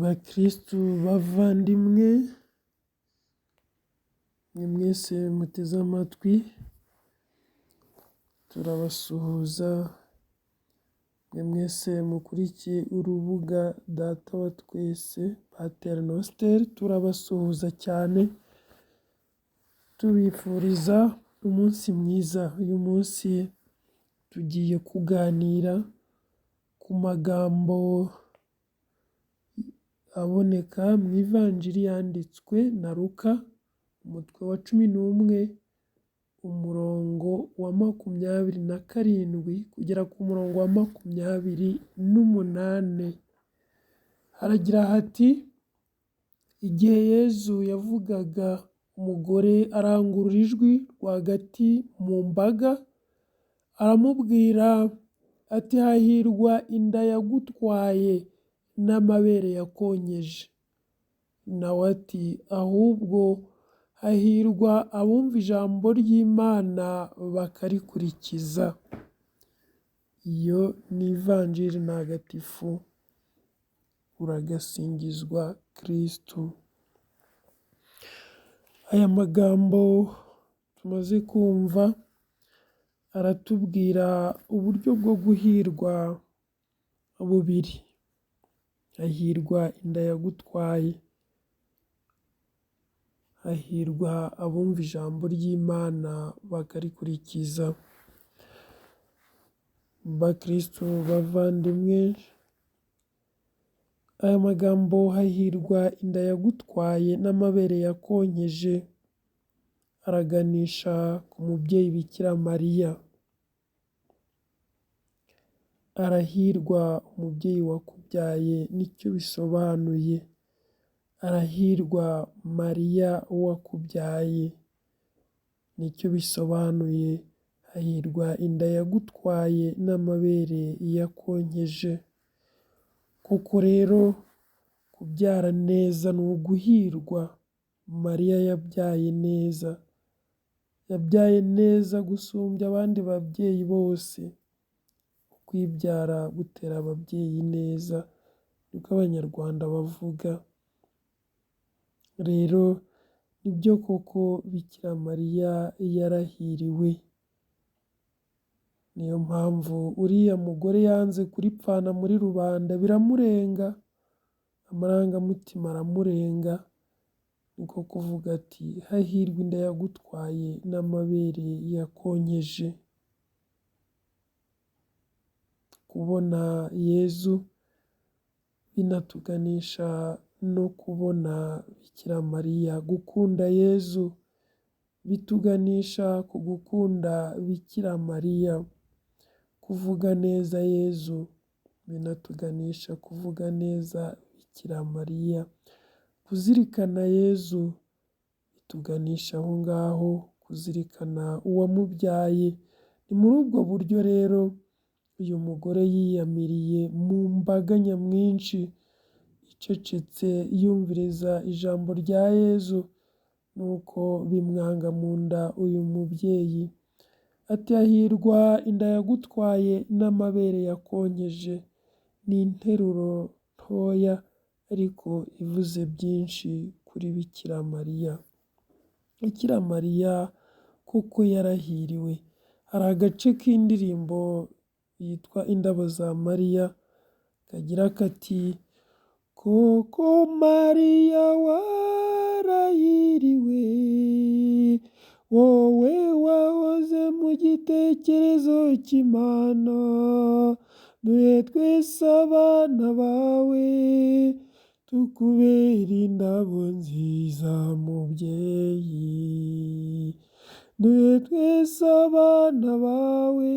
Bakristu bavandimwe, mwe mwese muteze amatwi, turabasuhuza. Mwe mwese mukurikiye urubuga Data wa twese Pater Noster, turabasuhuza cyane, tubifuriza umunsi mwiza. Uyu munsi tugiye kuganira ku magambo aboneka mu ivanjiri yanditswe na Luka, umutwe wa 11, umurongo wa 27 kugera ku murongo wa 28. Haragira hati: igihe Yezu yavugaga, umugore arangurura ijwi rwagati mu mbaga, aramubwira ati, hahirwa inda yagutwaye n'amabere yakonkeje. Nawe ati, ahubwo hahirwa abumva ijambo ry'Imana bakarikurikiza. Iyo ni ivanjiri ntagatifu. Uragasingizwa Kristu. Aya magambo tumaze kumva aratubwira uburyo bwo guhirwa bubiri. Hahirwa inda yagutwaye. Hahirwa abumva ijambo ry'Imana bakarikurikiza. Bakristu bavandimwe, aya magambo hahirwa inda yagutwaye n'amabere yakonkeje araganisha ku mubyeyi Bikira Mariya. Arahirwa umubyeyi wakubyaye nicyo bisobanuye. Arahirwa Mariya wakubyaye nicyo bisobanuye. Hahirwa inda yagutwaye n'amabere yakonkeje. Koko rero kubyara neza ni uguhirwa. Mariya yabyaye neza. Yabyaye neza gusumbya abandi babyeyi bose. Kwibyara gutera ababyeyi neza, niko Abanyarwanda bavuga. Rero nibyo koko Bikira Mariya yarahiriwe. Niyo mpamvu uriya mugore yanze kuripfana muri rubanda, biramurenga, amarangamutima aramurenga. Niko kuvuga ati, hahirwa inda yagutwaye n'amabere yakonkeje. Kubona Yezu binatuganisha no kubona Bikira Mariya. Gukunda Yezu bituganisha ku gukunda Bikira Mariya. Kuvuga neza Yezu binatuganisha kuvuga neza Bikira Mariya. Kuzirikana Yezu bituganisha aho ngaho, kuzirikana uwamubyaye. Ni muri ubwo buryo rero uyu mugore yiyamiriye mu mbaga nyamwinshi icecetse yumviriza ijambo rya Yezu, nuko bimwanga mu nda uyu mubyeyi. Ati, hahirwa inda yagutwaye n'amabere yakonkeje. Ni interuro ntoya ariko ivuze byinshi kuri Bikira Mariya. Bikira Mariya kuko yarahiriwe. Hari agace k'indirimbo yitwa Indabo za Mariya kagira kati, koko Mariya warahiriwe, wowe wahoze mu gitekerezo cy'Imana, duhe twese abana bawe, tukubera indabo nziza mubyeyi. Duhe twese abana bawe,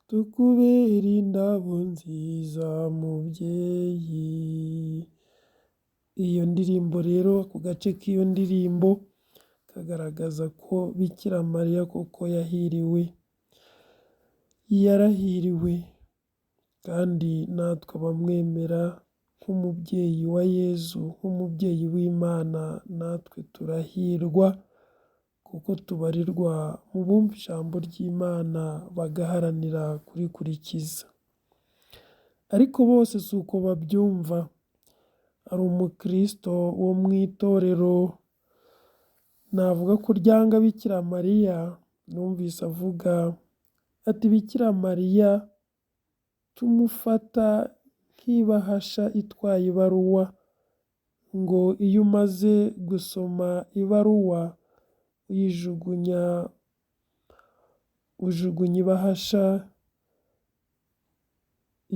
tukubera indabo nziza mubyeyi. Iyo ndirimbo rero, ako gace k'iyo ndirimbo kagaragaza ko Bikira Mariya koko yahiriwe. Yarahiriwe kandi natwe abamwemera nk'umubyeyi wa Yezu, nk'umubyeyi w'Imana, natwe turahirwa kuko tubarirwa mu bumva ijambo ry'Imana bagaharanira kurikurikiza. Ariko bose si uko babyumva. ari umukristo wo mu itorero, navuga ko ryanga Bikira Mariya, numvise avuga ati Bikira Mariya tumufata nk'ibahasha itwaye ibaruwa, ngo iyo umaze gusoma ibaruwa ujugunya ibahasha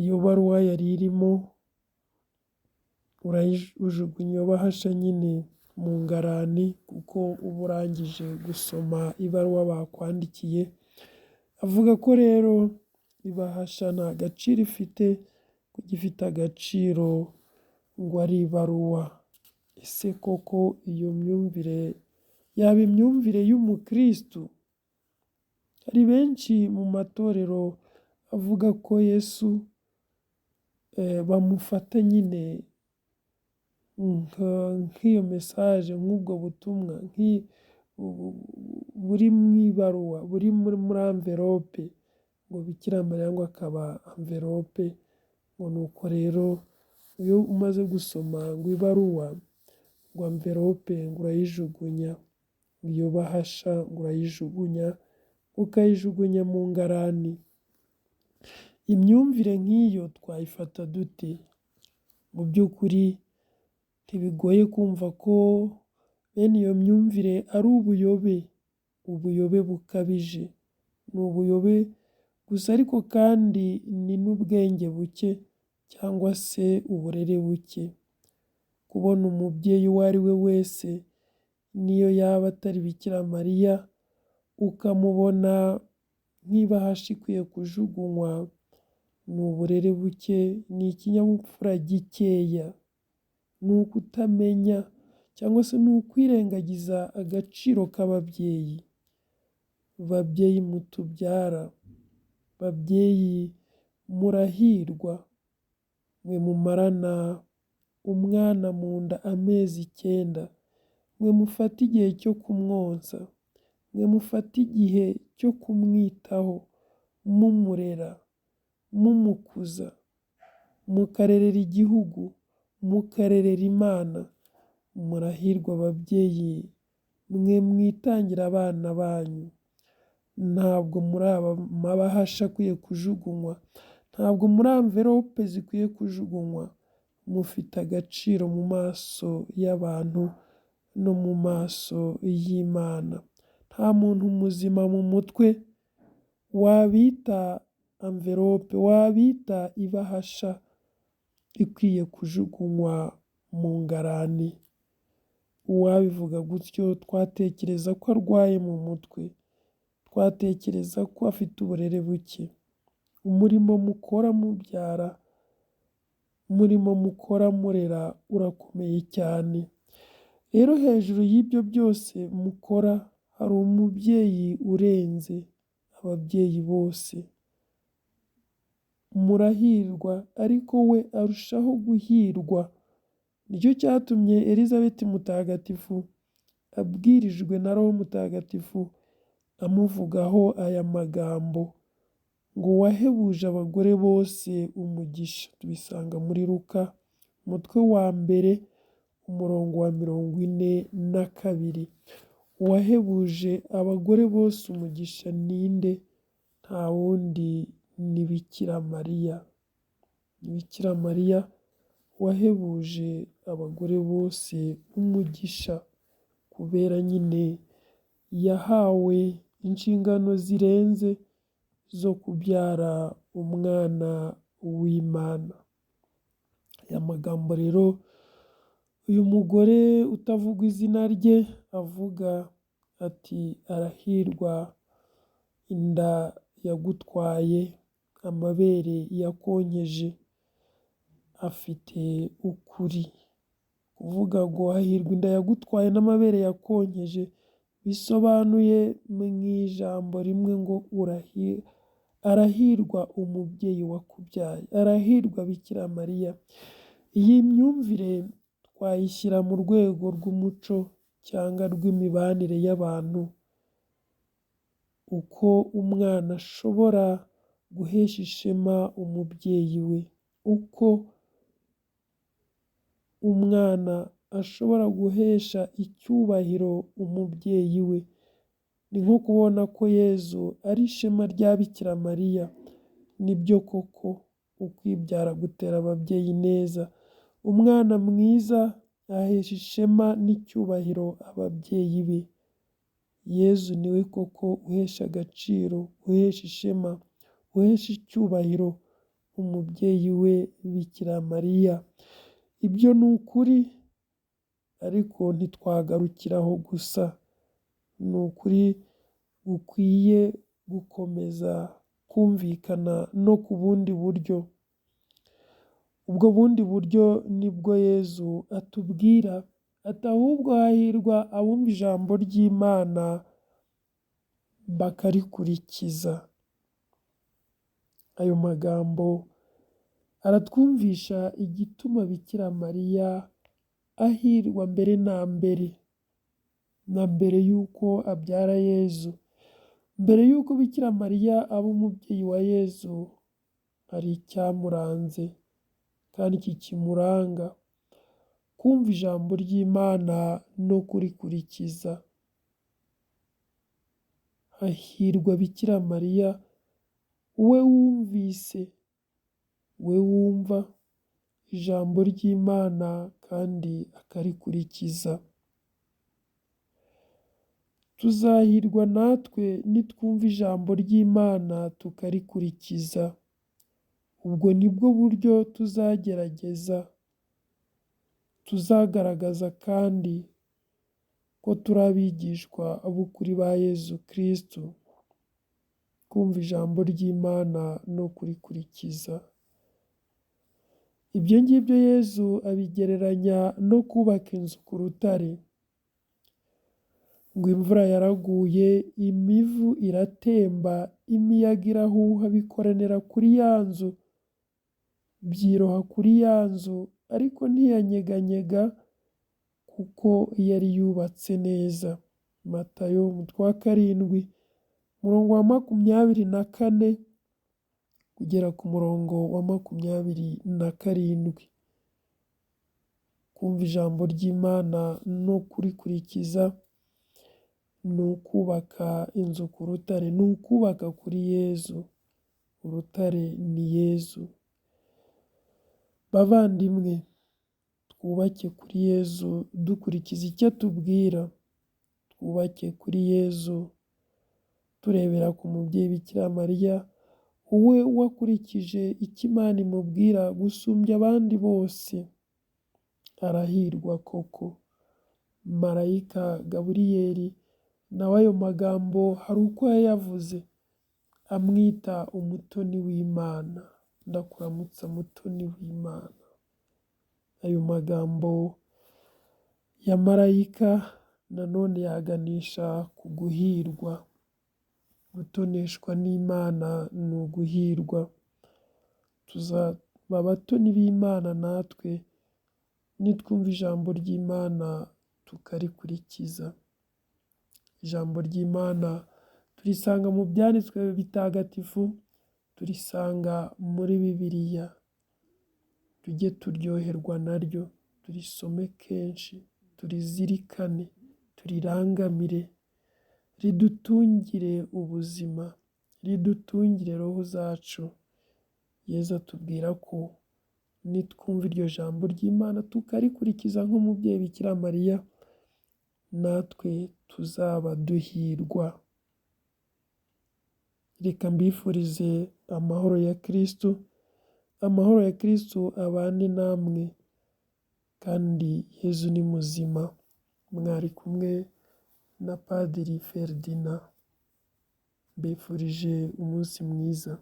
iyo baruwa yari irimo, ujugunya iyo bahasha nyine mu ngarani kuko uba urangije gusoma ibaruwa bakwandikiye. Avuga ko rero ibahasha nta gaciro ifite, ko gifite agaciro ngo ari ibaruwa. Ese koko iyo myumvire yaba imyumvire y'umukristu? Hari benshi mu matorero avuga ko Yesu bamufata nyine nk'iyo mesaje, nk'ubwo butumwa buri mu ibaruwa, buri muri amverope, ngo Bikira Mariya ngo akaba amverope, ngo nuko rero iyo umaze gusoma ngo ibaruwa, ngo amverope ngo urayijugunya, iyo bahasha ngo urayijugunya, ukayijugunya mu ngarani. Imyumvire nk'iyo twayifata dute? Mu by'ukuri ntibigoye kumva ko bene iyo myumvire ari ubuyobe bukabije. Ni ubuyobe gusa, ariko kandi ni n'ubwenge buke cyangwa se uburere buke. Kubona umubyeyi uwo ari we wese, niyo yaba atari Bikira Mariya, ukamubona nk'ibahasha ikwiye kujugunywa, ni uburere buke, ni ikinyabupfura gikeya, ni ukutamenya cyangwa se ni ukwirengagiza agaciro k'ababyeyi. Babyeyi mutubyara, babyeyi murahirwa, mwe mumarana umwana mu nda amezi 9, mwe mufata igihe cyo kumwonsa, mwe mufata igihe cyo kumwitaho, mumurera, mumukuza, mukarerera igihugu, mukarerera Imana. Murahirwa ababyeyi mwe mwitangira abana banyu. Ntabwo muri amabahasha akwiye kujugunywa, ntabwo muri amverope zikwiye kujugunywa. Mufite agaciro mu maso y'abantu no mu maso y'Imana. Nta muntu muzima mu mutwe wabita amverope, wabita ibahasha ikwiye kujugunywa mu ngarani. Uwabivuga gutyo twatekereza ko arwaye mu mutwe, twatekereza ko afite uburere buke. Umurimo mukora mubyara, umurimo mukora murera urakomeye cyane. Rero hejuru y'ibyo byose mukora hari umubyeyi urenze ababyeyi bose. Murahirwa ariko we arushaho guhirwa. Nicyo cyatumye Elizabeti mutagatifu abwirijwe na Roho Mutagatifu amuvugaho aya magambo ngo wahebuje abagore bose umugisha. Tubisanga muri Luka umutwe wa 2 umurongo wa 42. Uwahebuje abagore bose umugisha ninde? Nta wundi, ni Bikira Mariya. Ni Bikira Mariya wahebuje abagore bose umugisha, kubera nyine yahawe inshingano zirenze zo kubyara umwana w'Imana. Aya magambo rero uyu mugore utavuga izina rye avuga ati arahirwa inda yagutwaye, amabere yakonkeje. Afite ukuri. Kuvuga ngo hahirwa inda yagutwaye n'amabere yakonkeje, bisobanuye mu ijambo rimwe ngo arahirwa umubyeyi wakubyaye, arahirwa Bikira Mariya. Iyi myumvire twayishyira mu rwego rw'umuco cyangwa rw'imibanire y'abantu, uko umwana ashobora guhesha ishema umubyeyi we, uko umwana ashobora guhesha icyubahiro umubyeyi we. Ni nko kubona ko Yezu ari ishema rya Bikira Mariya. Nibyo koko, ukwibyara gutera ababyeyi neza. Umwana mwiza ahesha ishema n'icyubahiro ababyeyi be. Yezu niwe koko uhesha agaciro, uhesha ishema, uhesha icyubahiro umubyeyi we Bikira Mariya. Ibyo ni ukuri, ariko ntitwagarukiraho gusa. Ni ukuri gukwiye gukomeza kumvikana no ku bundi buryo. Ubwo bundi buryo nibwo Yezu atubwira ati ahubwo hahirwa abumva ijambo ry'Imana bakarikurikiza. Ayo magambo aratwumvisha igituma Bikira Mariya ahirwa mbere na mbere y'uko abyara Yezu. Mbere y'uko Bikira Mariya aba umubyeyi wa Yezu, hari icyamuranze kandi iki kimuranga: kumva ijambo ry'Imana no kurikurikiza. Hahirwa Bikira Mariya we wumva ijambo ry'Imana kandi akarikurikiza. Tuzahirwa natwe nitwumva ijambo ry'Imana tukarikurikiza. Ubwo nibwo buryo tuzagaragaza kandi ko turi abigishwa b'ukuri ba Yezu Kristu. Kumva ijambo ry'Imana no kurikurikiza. Ibyo ngibyo Yezu abigereranya no kubaka inzu ku rutare. Ngo imvura yaraguye, imivu iratemba, imiyaga irahuha bikoranira kuri ya nzu, byiroha kuri ya nzu, ariko ntiyanyeganyega kuko yari yubatse neza. Matayo umutwe wa 7 umurongo wa 24 kugera ku murongo wa 27. Kumva ijambo ry'Imana no kurikurikiza ni ukubaka inzu ku rutare, ni ukubaka kuri Yezu. Urutare ni Yezu. Bavandimwe, twubake kuri Yezu dukurikiza icyo atubwira. Twubake kuri Yezu turebera ku mubyeyi Bikira Mariya, we wakurikije icyo Imana imubwira gusumbya abandi bose. Arahirwa koko. Marayika Gaburiyeli nawe ayo magambo hari uko yayavuze, amwita umutoni w'Imana. Ndakuramutsa mutoni w'Imana. Ayo magambo ya marayika nanone yaganisha ku guhirwa. Gutoneshwa n'Imana ni uguhirwa. Tuzaba abatoni b'Imana natwe nitwumva ijambo ry'Imana tukarikurikiza. Ijambo ry'Imana turisanga mu byanditswe bitagatifu, turisanga muri Bibiliya. Tujye turyoherwa naryo, turisome kenshi, turizirikane, turirangamire, ridutungire ubuzima, ridutungire roho zacu. Yezu atubwira ko nitwumva iryo jambo ry'Imana tukarikurikiza nk'umubyeyi Bikira Mariya, natwe tuzaba duhirwa. Reka mbifurize amahoro ya Kristu. Amahoro ya Kristu abane namwe, kandi Yezu ni muzima. Mwari kumwe na Padiri Ferdinand. Mbifurije umunsi mwiza.